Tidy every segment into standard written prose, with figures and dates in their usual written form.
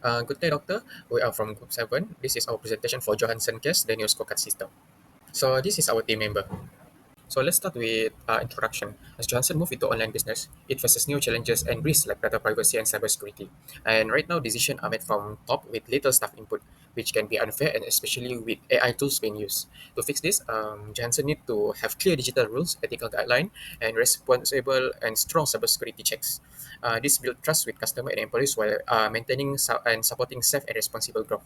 Good day, Doctor. We are from Group 7. This is our presentation for Johansson case, the new scorecard system. So this is our team member. So let's start with introduction. As Johansson moved into online business, it faces new challenges and risks like data privacy and cybersecurity. And right now, decisions are made from top with little staff input, which can be unfair and especially with AI tools being used. To fix this, Johansson need to have clear digital rules, ethical guideline, and responsible and strong cybersecurity checks. This builds trust with customer and employees while maintaining and supporting safe and responsible growth.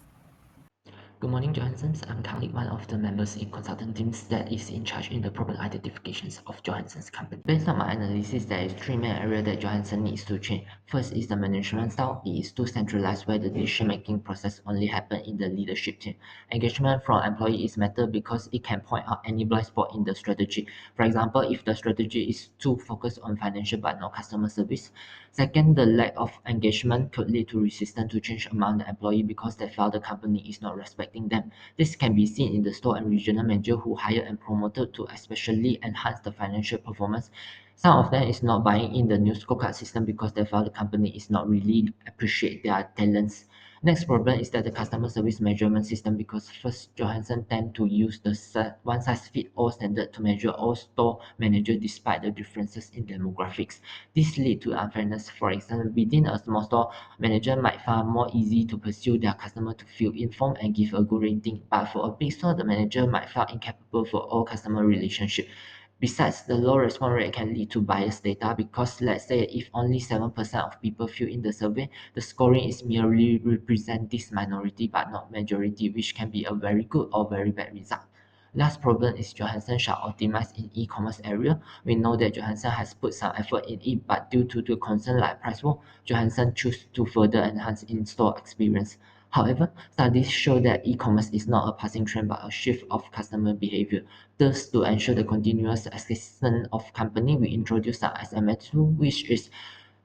Good morning, Johanssons. I'm currently one of the members in consultant teams that is in charge in the problem identifications of Johansson's company. Based on my analysis, there is three main areas that Johansson needs to change. First is the management style. It is too centralized where the decision-making process only happen in the leadership team. Engagement from employee is matter because it can point out any blind spot in the strategy. For example, if the strategy is too focused on financial but not customer service. Second, the lack of engagement could lead to resistance to change among the employee because they felt the company is not respecting them. This can be seen in the store and regional manager who hired and promoted to especially enhance the financial performance. Some of them is not buying in the new scorecard system because they felt the company is not really appreciate their talents. Next problem is that the customer service measurement system because first Johansson tend to use the one size fit all standard to measure all store manager despite the differences in demographics. This lead to unfairness. For example, within a small store, manager might find more easy to pursue their customer to feel informed and give a good rating. But for a big store, the manager might feel incapable for all customer relationship. Besides, the low response rate can lead to biased data because let's say if only 7% of people fill in the survey, the scoring is merely represent this minority but not majority, which can be a very good or very bad result. Last problem is Johansson shall optimize in e-commerce area. We know that Johansson has put some effort in it, but due to the concern like price war, Johansson choose to further enhance in-store experience. However, studies show that e-commerce is not a passing trend but a shift of customer behavior. Thus, to ensure the continuous existence of company, we introduce the SMA tool, which is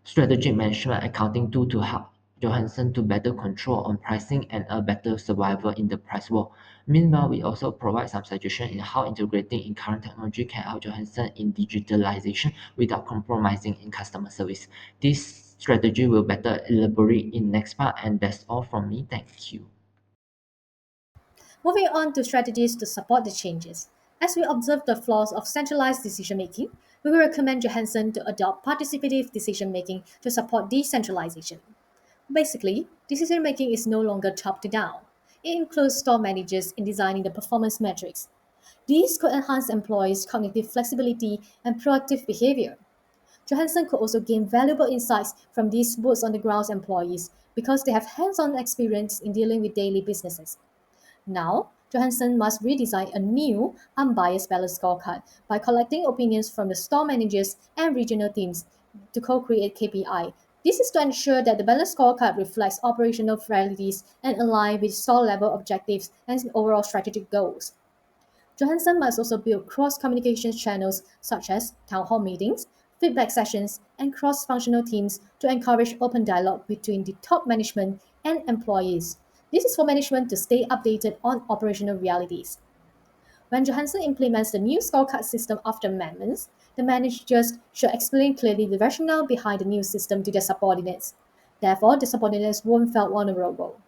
strategic management accounting tool to help Johansson to better control on pricing and a better survival in the price war. Meanwhile, we also provide some suggestion in how integrating in current technology can help Johansson in digitalization without compromising in customer service. This strategy will better elaborate in next part, and that's all from me. Thank you. Moving on to strategies to support the changes. As we observe the flaws of centralized decision making, we will recommend Johansson to adopt participative decision making to support decentralization. Basically, decision making is no longer top to down. It includes store managers in designing the performance metrics. These could enhance employees' cognitive flexibility and proactive behavior. Johansson could also gain valuable insights from these boots on the ground employees because they have hands on experience in dealing with daily businesses. Now, Johansson must redesign a new, unbiased balanced scorecard by collecting opinions from the store managers and regional teams to co create KPI. This is to ensure that the balanced scorecard reflects operational realities and align with store level objectives and overall strategic goals. Johansson must also build cross communication channels such as town hall meetings, feedback sessions, and cross functional teams to encourage open dialogue between the top management and employees. This is for management to stay updated on operational realities. When Johansson implements the new scorecard system after amendments, the managers should explain clearly the rationale behind the new system to their subordinates. Therefore, the subordinates won't feel vulnerable.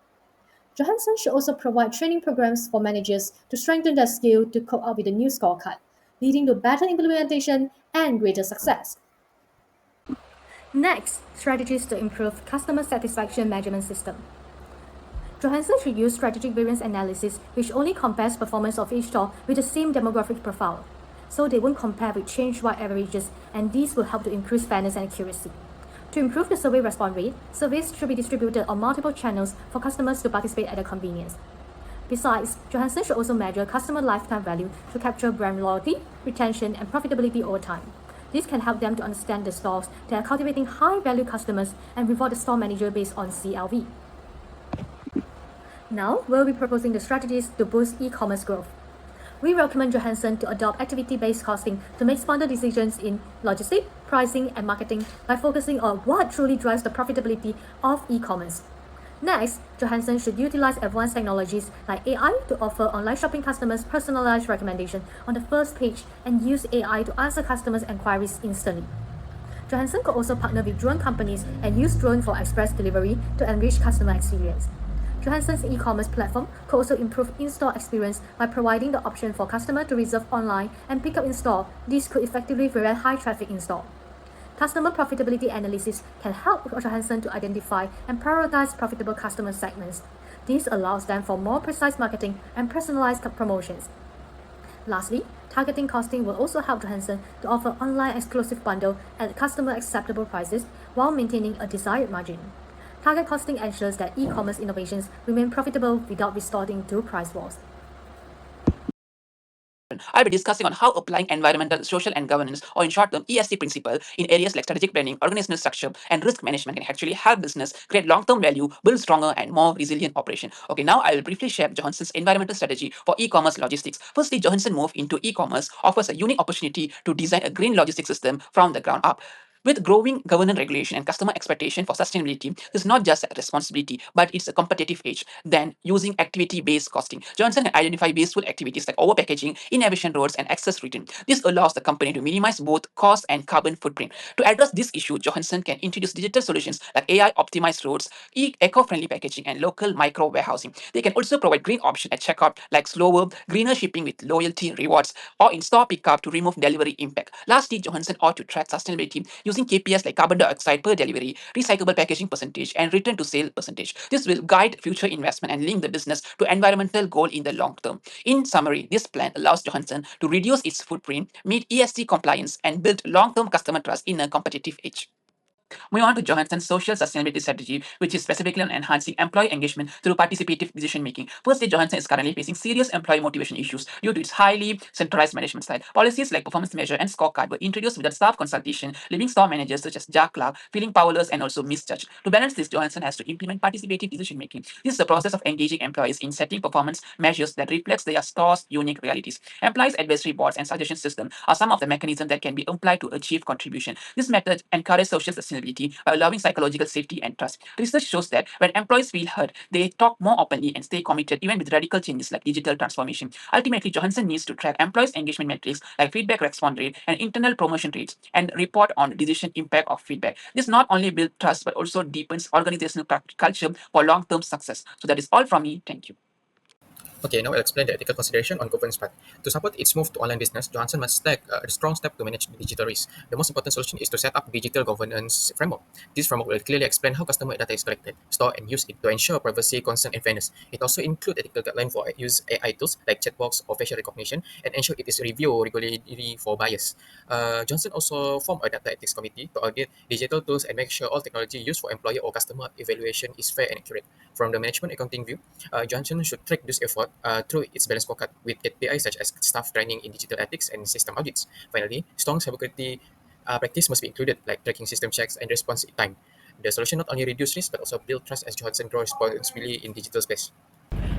Johansson should also provide training programs for managers to strengthen their skill to cope up with the new scorecard, leading to better implementation and greater success. Next, strategies to improve customer satisfaction measurement system. Johansson should use strategic variance analysis, which only compares performance of each store with the same demographic profile. So they won't compare with change-wide averages, and these will help to increase fairness and accuracy. To improve the survey response rate, surveys should be distributed on multiple channels for customers to participate at their convenience. Besides, Johansson should also measure customer lifetime value to capture brand loyalty, retention, and profitability over time. This can help them to understand the stores that are cultivating high-value customers and reward the store manager based on CLV. Now, we'll be proposing the strategies to boost e-commerce growth. We recommend Johansson to adopt activity-based costing to make smarter decisions in logistics, pricing, and marketing by focusing on what truly drives the profitability of e-commerce. Next, Johansson should utilize advanced technologies like AI to offer online shopping customers personalized recommendations on the first page and use AI to answer customers' inquiries instantly. Johansson could also partner with drone companies and use drone for express delivery to enrich customer experience. Johansson's e-commerce platform could also improve in-store experience by providing the option for customers to reserve online and pick up in store. This could effectively prevent high traffic in store. Customer profitability analysis can help Johansson to identify and prioritize profitable customer segments. This allows them for more precise marketing and personalized promotions. Lastly, targeting costing will also help Johansson to offer online exclusive bundle at customer acceptable prices while maintaining a desired margin. Target costing ensures that e-commerce innovations remain profitable without resorting to price wars. I'll be discussing on how applying environmental, social, and governance, or in short term ESG principle, in areas like strategic planning, organizational structure, and risk management can actually help business create long-term value, build stronger and more resilient operation. Okay, now I will briefly share Johansson's environmental strategy for e-commerce logistics. Firstly, Johansson move into e-commerce offers a unique opportunity to design a green logistics system from the ground up. With growing governance regulation and customer expectation for sustainability, this is not just a responsibility, but it's a competitive edge. Then, using activity-based costing, Johansson can identify wasteful activities like overpackaging, inefficient roads, and excess return. This allows the company to minimize both cost and carbon footprint. To address this issue, Johansson can introduce digital solutions like AI-optimized roads, eco-friendly packaging, and local micro warehousing. They can also provide green options at checkout like slower, greener shipping with loyalty rewards, or in-store pickup to remove delivery impact. Lastly, Johansson ought to track sustainability using KPIs like carbon dioxide per delivery, recyclable packaging percentage, and return to sale percentage. This will guide future investment and link the business to environmental goal in the long term. In summary, this plan allows Johansson to reduce its footprint, meet ESG compliance, and build long-term customer trust in a competitive age. Moving on to Johansson's social sustainability strategy, which is specifically on enhancing employee engagement through participative decision making. Firstly, Johansson is currently facing serious employee motivation issues due to its highly centralized management style. Policies like performance measure and scorecard were introduced without staff consultation, leaving store managers such as Jack Clark feeling powerless and also misjudged. To balance this, Johansson has to implement participative decision making. This is the process of engaging employees in setting performance measures that reflects their store's unique realities. Employees advisory boards and suggestion systems are some of the mechanisms that can be applied to achieve contribution. This method encourages social sustainability by allowing psychological safety and trust. Research shows that when employees feel heard, they talk more openly and stay committed even with radical changes like digital transformation. Ultimately, Johansson needs to track employees' engagement metrics like feedback response rate and internal promotion rates and report on the decision impact of feedback. This not only builds trust but also deepens organizational culture for long-term success. So that is all from me. Thank you. Okay, now I'll explain the ethical consideration on governance part. To support its move to online business, Johansson must take a strong step to manage the digital risk. The most important solution is to set up digital governance framework. This framework will clearly explain how customer data is collected, stored, and used to ensure privacy, consent, and fairness. It also includes ethical guidelines for use AI tools like chatbots or facial recognition and ensure it is reviewed regularly for bias. Johansson also formed a data ethics committee to audit digital tools and make sure all technology used for employer or customer evaluation is fair and accurate. From the management accounting view, Johansson should track this effort through its balanced scorecard with KPIs such as staff training in digital ethics and system audits. Finally, strong cybersecurity practice must be included, like tracking system checks and response time. The solution not only reduce risk but also build trust as Johansson grows responsibly in digital space.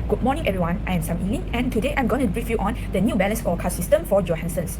Good morning everyone, I am Sam Eileen and today I'm going to brief you on the new balance scorecard system for Johansson's.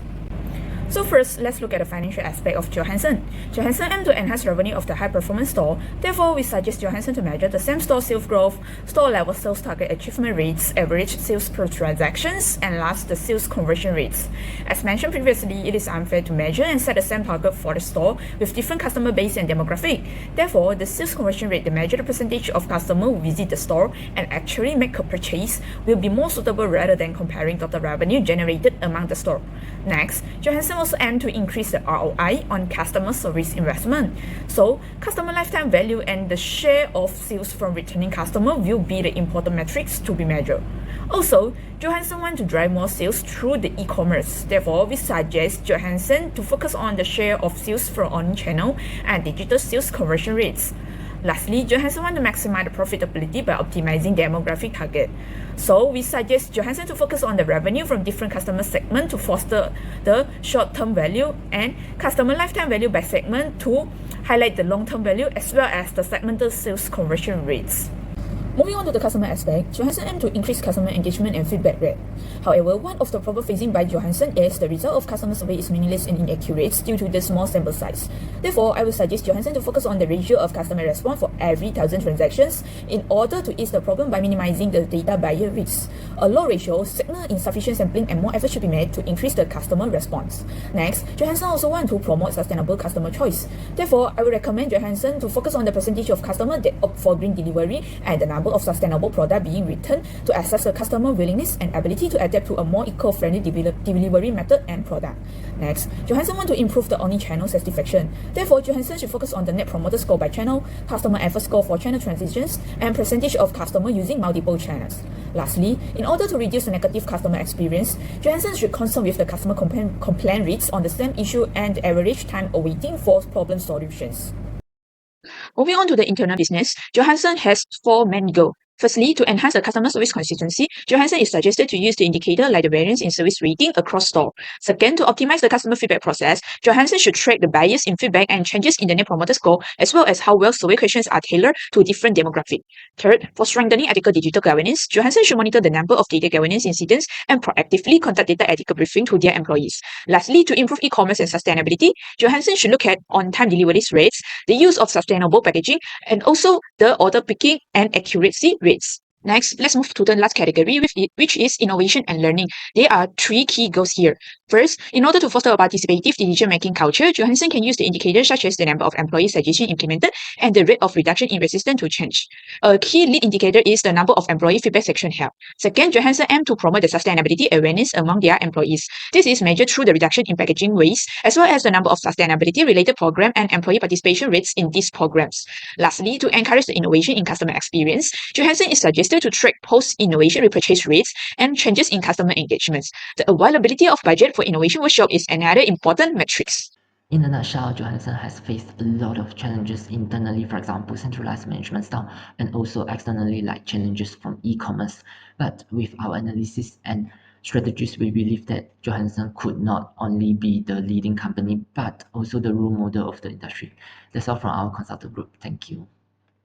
So first, let's look at the financial aspect of Johansson. Johansson aims to enhance revenue of the high-performance store. Therefore, we suggest Johansson to measure the same-store sales growth, store-level sales target achievement rates, average sales per transactions, and last, the sales conversion rates. As mentioned previously, it is unfair to measure and set the same target for the store with different customer base and demographic. Therefore, the sales conversion rate that measure the percentage of customers who visit the store and actually make a purchase will be more suitable rather than comparing total revenue generated among the store. Next, Johansson also aim to increase the ROI on customer service investment. So, customer lifetime value and the share of sales from returning customers will be the important metrics to be measured. Also, Johansson wants to drive more sales through the e-commerce. Therefore, we suggest Johansson to focus on the share of sales from omnichannel and digital sales conversion rates. Lastly, Johansson wants to maximize the profitability by optimizing demographic target. So we suggest Johansson to focus on the revenue from different customer segments to foster the short-term value and customer lifetime value by segment to highlight the long-term value as well as the segmental sales conversion rates. Moving on to the customer aspect, Johansson aims to increase customer engagement and feedback rate. However, one of the problems facing by Johansson is the result of customer survey is meaningless and inaccurate due to the small sample size. Therefore, I will suggest Johansson to focus on the ratio of customer response for every 1,000 transactions in order to ease the problem by minimizing the data barrier risk. A low ratio signal insufficient sampling and more effort should be made to increase the customer response. Next, Johansson also want to promote sustainable customer choice. Therefore, I would recommend Johansson to focus on the percentage of customers that opt for green delivery and the number of sustainable products being returned to assess the customer willingness and ability to adapt to a more eco-friendly delivery method and product. Next, Johansson want to improve the omni-channel satisfaction. Therefore, Johansson should focus on the Net Promoter Score by channel, customer effort score for channel transitions, and percentage of customer using multiple channels. Lastly, in order to reduce the negative customer experience, Johansson should concern with the customer complaint rates on the same issue and average time awaiting for problem solutions. Moving on to the internal business, Johansson has 4 main goals. Firstly, to enhance the customer service consistency, Johansson is suggested to use the indicator like the variance in service rating across store. Second, to optimize the customer feedback process, Johansson should track the bias in feedback and changes in the Net Promoter Score, as well as how well survey questions are tailored to different demographics. Third, for strengthening ethical digital governance, Johansson should monitor the number of data governance incidents and proactively conduct data ethical briefing to their employees. Lastly, to improve e-commerce and sustainability, Johansson should look at on-time delivery rates, the use of sustainable packaging, and also the order picking and accuracy rates. Next, let's move to the last category, which is innovation and learning. There are 3 key goals here. First, in order to foster a participative decision-making culture, Johansson can use the indicators such as the number of employee suggestions implemented and the rate of reduction in resistance to change. A key lead indicator is the number of employee feedback section held. Second, Johansson aims to promote the sustainability awareness among their employees. This is measured through the reduction in packaging waste, as well as the number of sustainability-related program and employee participation rates in these programs. Lastly, to encourage the innovation in customer experience, Johansson is suggested to track post-innovation repurchase rates and changes in customer engagements. The availability of budget for innovation workshop is another important metric. In a nutshell, Johansson has faced a lot of challenges internally, for example, centralized management style, and also externally, like challenges from e-commerce. But with our analysis and strategies, we believe that Johansson could not only be the leading company, but also the role model of the industry. That's all from our consultant group. Thank you.